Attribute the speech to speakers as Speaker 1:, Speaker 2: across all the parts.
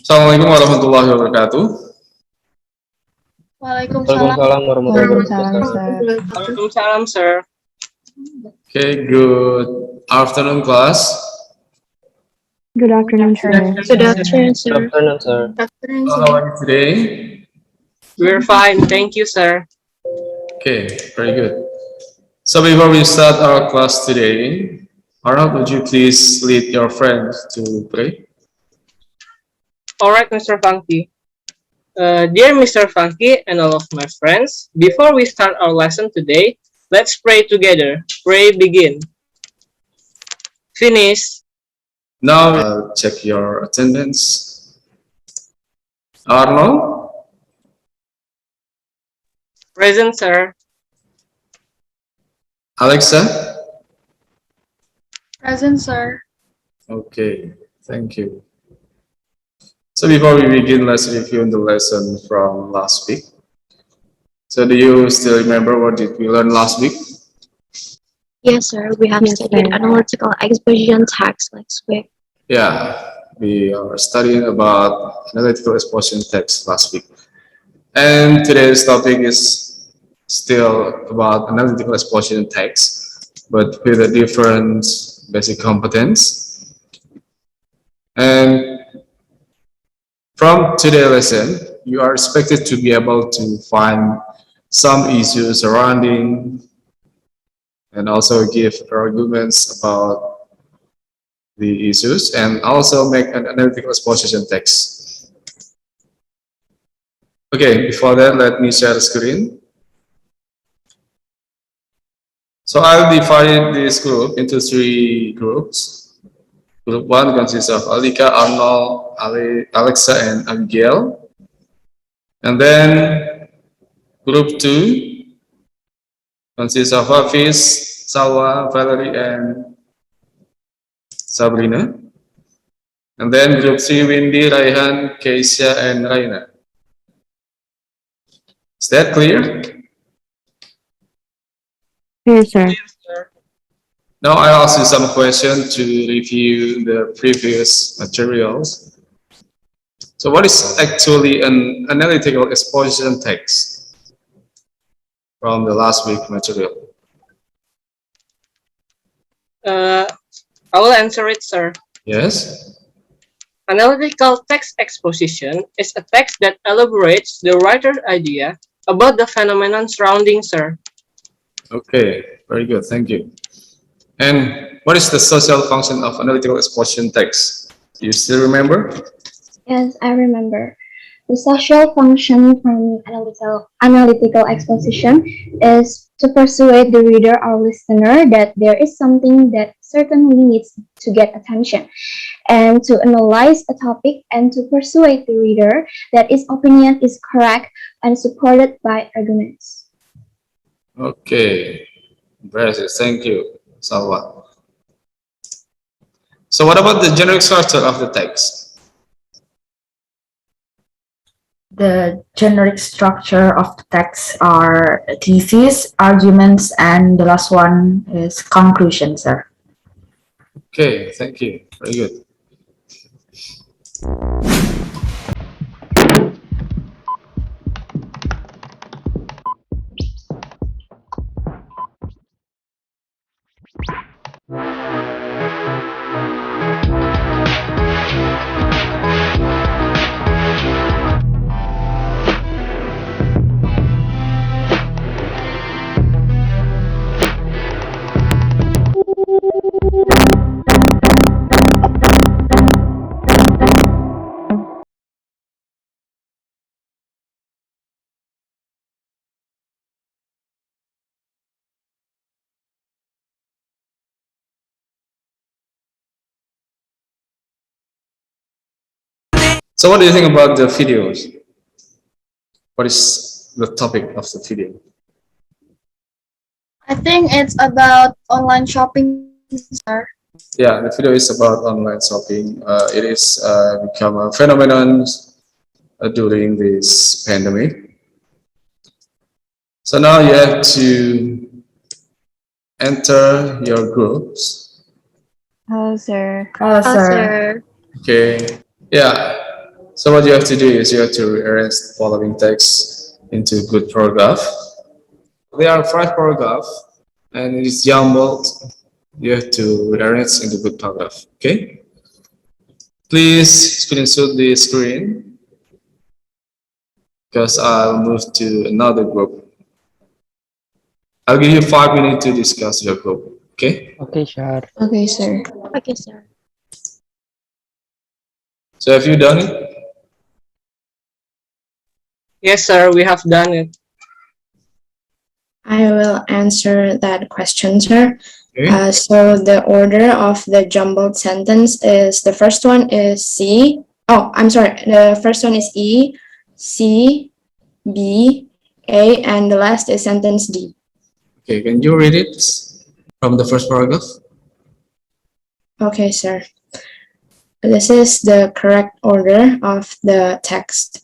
Speaker 1: Assalamualaikum warahmatullahi wabarakatuh.
Speaker 2: Waalaikumsalam
Speaker 3: Waalaikumsalam warahmatullahi
Speaker 2: warahmatullahi
Speaker 3: wabarakatuh.
Speaker 2: wabarakatuh.
Speaker 4: Waalaikumsalam, sir.
Speaker 1: Okay, good afternoon, class.
Speaker 2: Good afternoon, sir.
Speaker 4: Good afternoon,
Speaker 3: Good afternoon, sir.
Speaker 1: How are you today?
Speaker 4: We're fine, thank you, sir.
Speaker 1: Okay, very good. So before we start our class today, Arnold, would you please lead your friends to pray?
Speaker 4: All right, Mr. Funky. Dear Mr. Funky and all of my friends, before we start our lesson today, let's pray together. Pray begin. Finish.
Speaker 1: Now, check your attendance. Arnold?
Speaker 4: Present, sir.
Speaker 1: Alexa?
Speaker 2: Present, sir.
Speaker 1: Okay, thank you. So before we begin, let's review the lesson from last week. So do you still remember what did we learn last week?
Speaker 5: Yes, sir. We have studied analytical exposition text last week.
Speaker 1: Yeah, we are studying about analytical exposition text last week. And today's topic is still about analytical exposition text, but with a different basic competence. And from today's lesson, you are expected to be able to find some issues surrounding and also give arguments about the issues and also make an analytical exposition text. Okay, before that, let me share the screen. So I'll divide this group into 3 groups. Group 1 consists of Alika, Arnold, Alexa, and Abigail. And then group 2 consists of Hafiz, Salwa, Valerie, and Sabrina. And then group 3, Windy, Raihan, Keisha, and Raina. Is that clear?
Speaker 2: Yes, sir.
Speaker 1: Now I'll ask you some questions to review the previous materials. So what is actually an analytical exposition text from the last week material?
Speaker 4: I will answer it, sir.
Speaker 1: Yes?
Speaker 4: Analytical text exposition is a text that elaborates the writer's idea about the phenomenon surrounding, sir.
Speaker 1: Okay, very good, thank you. And what is the social function of analytical exposition text? Do you still remember?
Speaker 5: Yes, I remember. The social function from analytical exposition is to persuade the reader or listener that there is something that certainly needs to get attention, and to analyze a topic and to persuade the reader that his opinion is correct and supported by arguments.
Speaker 1: Okay, impressive, thank you, Salwa. So what about the generic structure of the text?
Speaker 6: The generic structure of the text are thesis, arguments, and the last one is conclusion, sir.
Speaker 1: Okay, thank you. Very good. So what do you think about the videos? What is the topic of the video?
Speaker 2: I think it's about online shopping, sir.
Speaker 1: Yeah, the video is about online shopping. It is become a phenomenon during this pandemic. So now you have to enter your groups.
Speaker 2: Hello, sir.
Speaker 6: Hello,
Speaker 5: Oh,
Speaker 6: sir.
Speaker 5: sir.
Speaker 1: Okay. Yeah. So what you have to do is you have to rearrange the following text into a good paragraph. There are 5 paragraphs and it is jumbled. You have to rearrange into good paragraph. Okay? Please screenshot the screen because I'll move to another group. I'll give you 5 minutes to discuss your group. Okay?
Speaker 3: Okay, sir.
Speaker 2: Okay, sir.
Speaker 5: Okay, sir.
Speaker 1: So have you done it?
Speaker 4: Yes, sir, we have done it.
Speaker 7: I will answer that question, sir.
Speaker 1: Okay.
Speaker 7: So the order of the jumbled sentence is the first one is C. Oh, I'm sorry. The first one is E, C, B, A, and the last is sentence D.
Speaker 1: Okay, can you read it from the first paragraph?
Speaker 7: Okay, sir. This is the correct order of the text.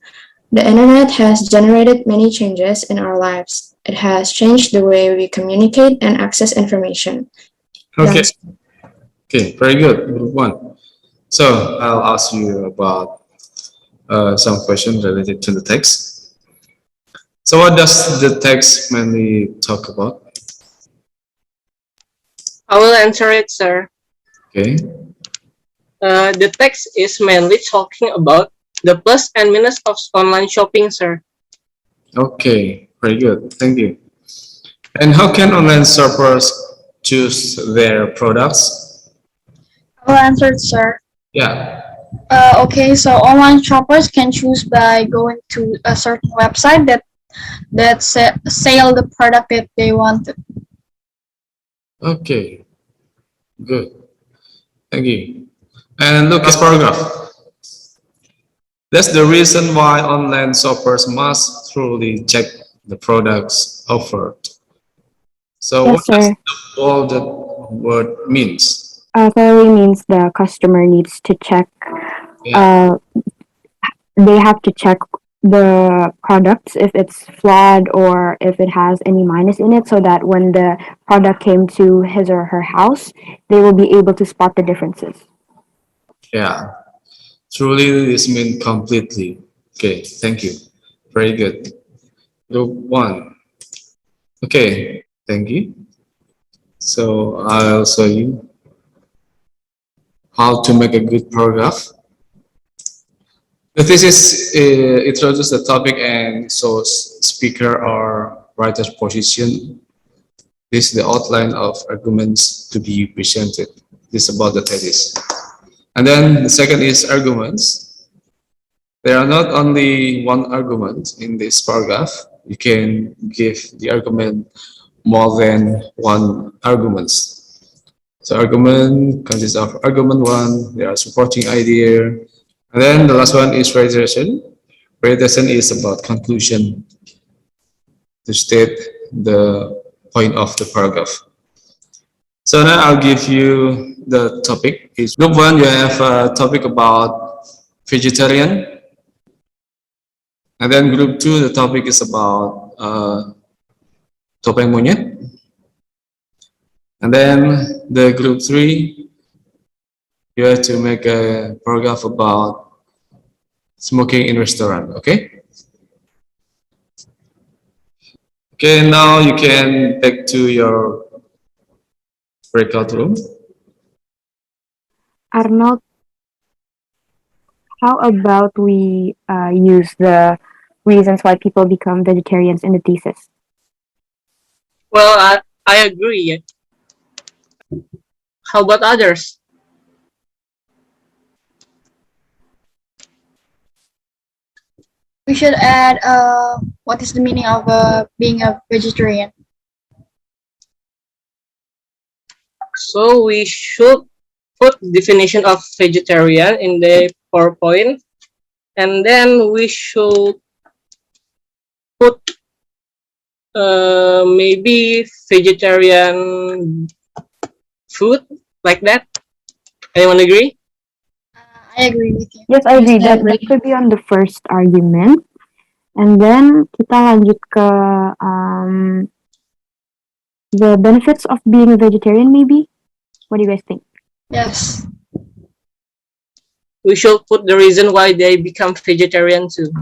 Speaker 7: The internet has generated many changes in our lives. It has changed the way we communicate and access information.
Speaker 1: Okay.
Speaker 7: That's-
Speaker 1: Okay, very good. Group 1. So I'll ask you about some questions related to the text. So what does the text mainly talk about?
Speaker 4: I will answer it, sir.
Speaker 1: Okay.
Speaker 4: The text is mainly talking about the plus and minus of online shopping, sir.
Speaker 1: Okay, very good. Thank you. And how can online shoppers choose their products?
Speaker 2: I will answer it, sir.
Speaker 1: Yeah.
Speaker 2: Okay, so online shoppers can choose by going to a certain website that sell the product that they want.
Speaker 1: Okay. Good. Thank you. And look at this paragraph. That's the reason why online shoppers must thoroughly check the products offered. So
Speaker 8: Yes,
Speaker 1: what does
Speaker 8: sir.
Speaker 1: the bolded word means?
Speaker 8: Thoroughly means the customer needs to check.
Speaker 1: Yeah.
Speaker 8: They have to check the products if it's flawed or if it has any minus in it, so that when the product came to his or her house, they will be able to spot the differences.
Speaker 1: Yeah. Truly, this means completely. Okay. Thank you. Very good. Group 1. Okay. Thank you. So I'll show you how to make a good paragraph. The thesis introduces the topic and shows speaker or writer's position. This is the outline of arguments to be presented. This is about the thesis. And then the second is arguments. There are not only one argument in this paragraph. You can give the argument more than one arguments. So argument consists of argument 1, there are supporting idea, and then the last one is reiteration. Reiteration is about conclusion to state the point of the paragraph. So now I'll give you the topic. Is group 1, you have a topic about vegetarian. And then group 2, the topic is about topeng monyet. And then the group 3, you have to make a paragraph about smoking in restaurant, okay? Okay, now you can back to your breakout room.
Speaker 8: Arnold, how about we use the reasons why people become vegetarians in the thesis?
Speaker 4: Well, I agree. How about others?
Speaker 2: We should add what is the meaning of being a vegetarian.
Speaker 4: So we should put definition of vegetarian in the PowerPoint, and then we should put maybe vegetarian food like that. Anyone agree?
Speaker 2: I agree with you.
Speaker 8: Yes, I agree.
Speaker 2: Yes, I
Speaker 8: That
Speaker 2: agree.
Speaker 8: could be on the first argument. And then kita lanjut ke the benefits of being a vegetarian maybe? What do you guys think?
Speaker 2: Yes.
Speaker 4: we should put the reason why they become vegetarian too.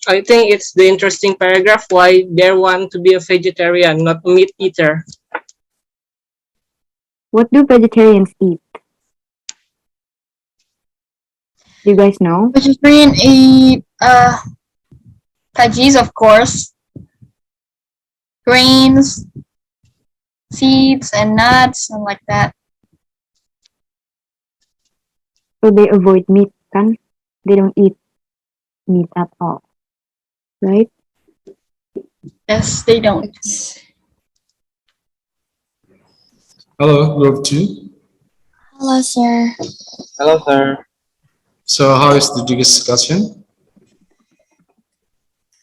Speaker 4: I think it's the interesting paragraph why they want to be a vegetarian, not meat eater.
Speaker 8: What do vegetarians eat? Do you guys know?
Speaker 2: Vegetarian eat veggies, of course, grains, seeds, and nuts, and like that.
Speaker 8: So they avoid meat, kan? They don't eat meat at all, right?
Speaker 2: Yes, they don't.
Speaker 1: Hello, group 2.
Speaker 5: Hello, sir.
Speaker 4: Hello, sir.
Speaker 1: So how is the discussion?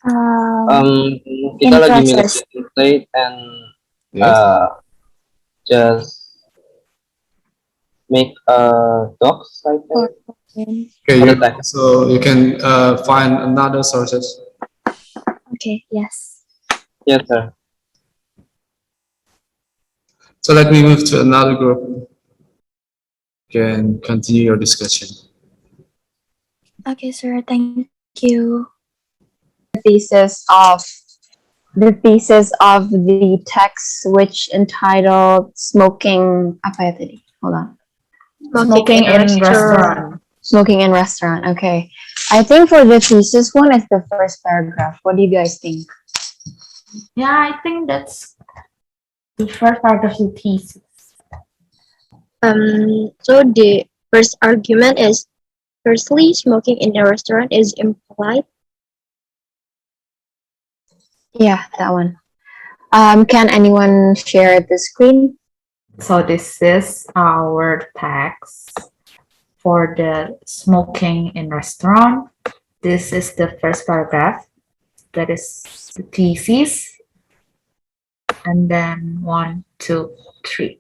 Speaker 4: Kita
Speaker 5: In
Speaker 4: lagi
Speaker 5: process.
Speaker 4: milih template and
Speaker 1: Yes.
Speaker 4: just make docs, I think.
Speaker 1: Okay,
Speaker 4: Okay.
Speaker 1: so you can find another sources.
Speaker 5: Okay, yes.
Speaker 4: Yes, sir.
Speaker 1: So let me move to another group. You can continue your discussion.
Speaker 5: Okay, sir. Thank you.
Speaker 3: thesis of the text which entitled smoking apa ya tadi? Hold on.
Speaker 6: Smoking in restaurant.
Speaker 3: Smoking in restaurant. Okay. I think for the thesis one it's the first paragraph. What do you guys think?
Speaker 6: Yeah, I think that's the first part of the thesis.
Speaker 5: So the first argument is, firstly, smoking in a restaurant is impolite.
Speaker 3: Yeah, that one. Can anyone share the screen?
Speaker 6: So this is our text for the smoking in restaurant. This is the first paragraph. That is the thesis. And then 1, 2, 3.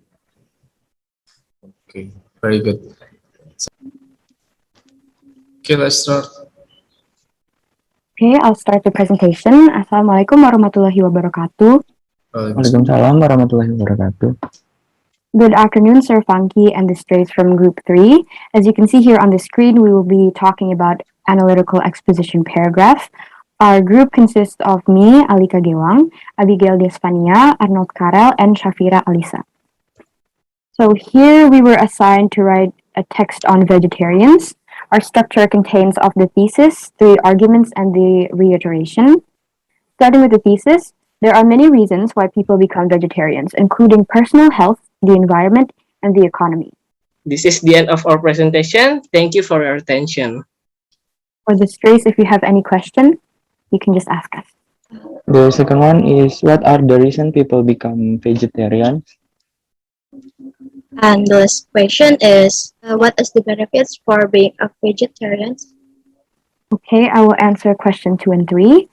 Speaker 1: Okay, very good. Okay, let's start.
Speaker 8: Okay, I'll start the presentation. Assalamualaikum warahmatullahi wabarakatuh.
Speaker 9: Waalaikumsalam warahmatullahi wabarakatuh.
Speaker 8: Good afternoon, Sir Funky and the strays from Group 3. As you can see here on the screen, we will be talking about analytical exposition paragraph. Our group consists of me, Alika Gewang, Abigail Desvania, Arnold Karel, and Shafira Alisa. So here we were assigned to write a text on vegetarians. Our structure contains of the thesis, 3 arguments, and the reiteration. Starting with the thesis, there are many reasons why people become vegetarians, including personal health, the environment, and the economy.
Speaker 4: This is the end of our presentation. Thank you for your attention.
Speaker 8: For the strays, if you have any question, you can just ask us.
Speaker 9: The second one is, what are the reason people become vegetarians?
Speaker 5: And the last question is, what is the benefits for being a vegetarian?
Speaker 8: Okay, I will answer question 2 and 3.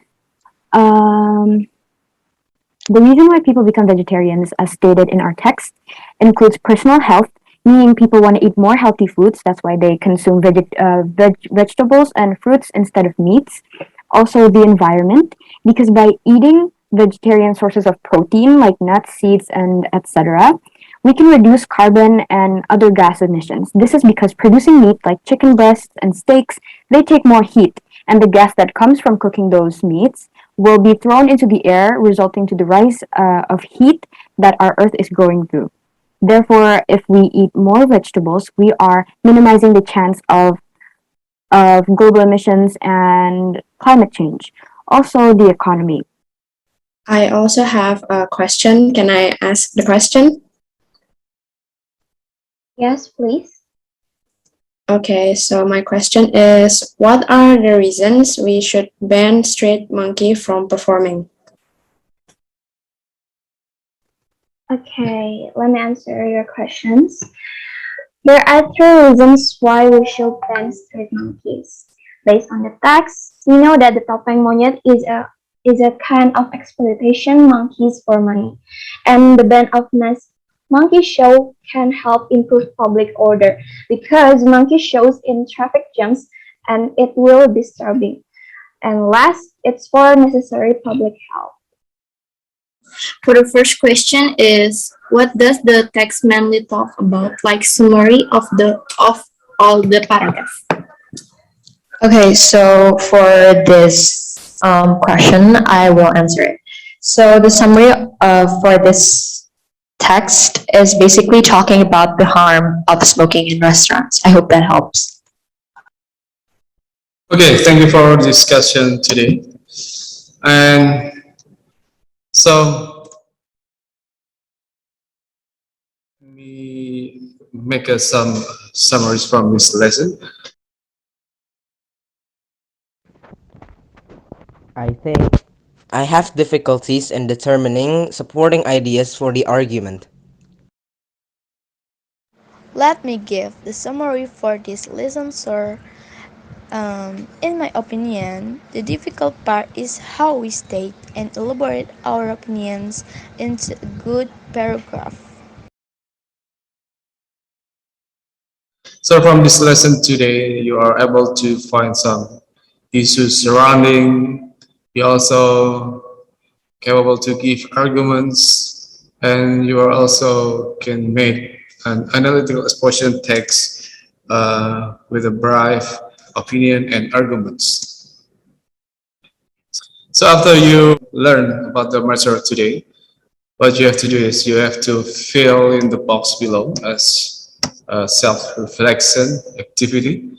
Speaker 8: The reason why people become vegetarians, as stated in our text, includes personal health, meaning people want to eat more healthy foods. That's why they consume vegetables and fruits instead of meats. Also, the environment, because by eating vegetarian sources of protein like nuts, seeds, and etc., we can reduce carbon and other gas emissions. This is because producing meat like chicken breasts and steaks, they take more heat, and the gas that comes from cooking those meats will be thrown into the air, resulting to the rise of heat that our Earth is going through. Therefore, if we eat more vegetables, we are minimizing the chance of global emissions and climate change. Also, the economy.
Speaker 7: I also have a question. Can I ask the question?
Speaker 5: Yes, please.
Speaker 7: Okay, so my question is, what are the reasons we should ban street monkey from performing?
Speaker 5: Okay, let me answer your questions. There are 3 reasons why we should ban street monkeys. Based on the text, we know that the topeng monyet is a kind of exploitation monkeys for money, and the ban of mass monkey show can help improve public order because monkey shows in traffic jams and it will disturbing. And last, it's for necessary public health.
Speaker 7: For the first question is, What does the text mainly talk about? Like summary of all the paragraphs.
Speaker 3: Okay, so for this question, I will answer it. So the summary for this text is basically talking about the harm of smoking in restaurants. I hope that helps.
Speaker 1: Okay, thank you for our discussion today. And so, let me make some summaries from this lesson.
Speaker 10: I think I have difficulties in determining supporting ideas for the argument.
Speaker 11: Let me give the summary for this lesson, sir. In my opinion, the difficult part is how we state and elaborate our opinions into a good paragraph.
Speaker 1: So from this lesson today, you are able to find some issues surrounding. You also capable to give arguments, and you are also can make an analytical exposition text with a brief opinion and arguments. So after you learn about the matter today, what you have to do is you have to fill in the box below as a self-reflection activity.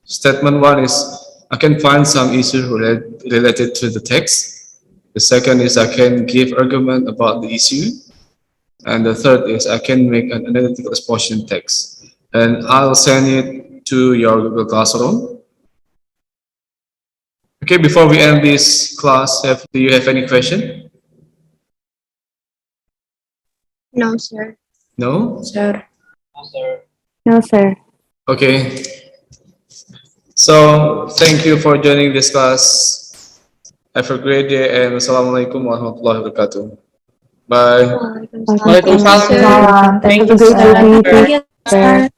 Speaker 1: Statement 1 is I can find some issues related to the text. The second is I can give argument about the issue. And the third is I can make an analytical exposition text. And I'll send it to your Google Classroom. Okay, before we end this class, do you have any question?
Speaker 7: No, sir.
Speaker 1: No?
Speaker 7: Sir.
Speaker 8: No, sir.
Speaker 1: Okay. So, thank you for joining this class. Have a great day and Wassalamualaikum warahmatullahi wabarakatuh. Bye.
Speaker 4: Waalaikumsalam.
Speaker 3: Thank
Speaker 4: Thank
Speaker 3: you,
Speaker 4: you,
Speaker 3: sir.
Speaker 4: sir.
Speaker 7: Thank you, sir.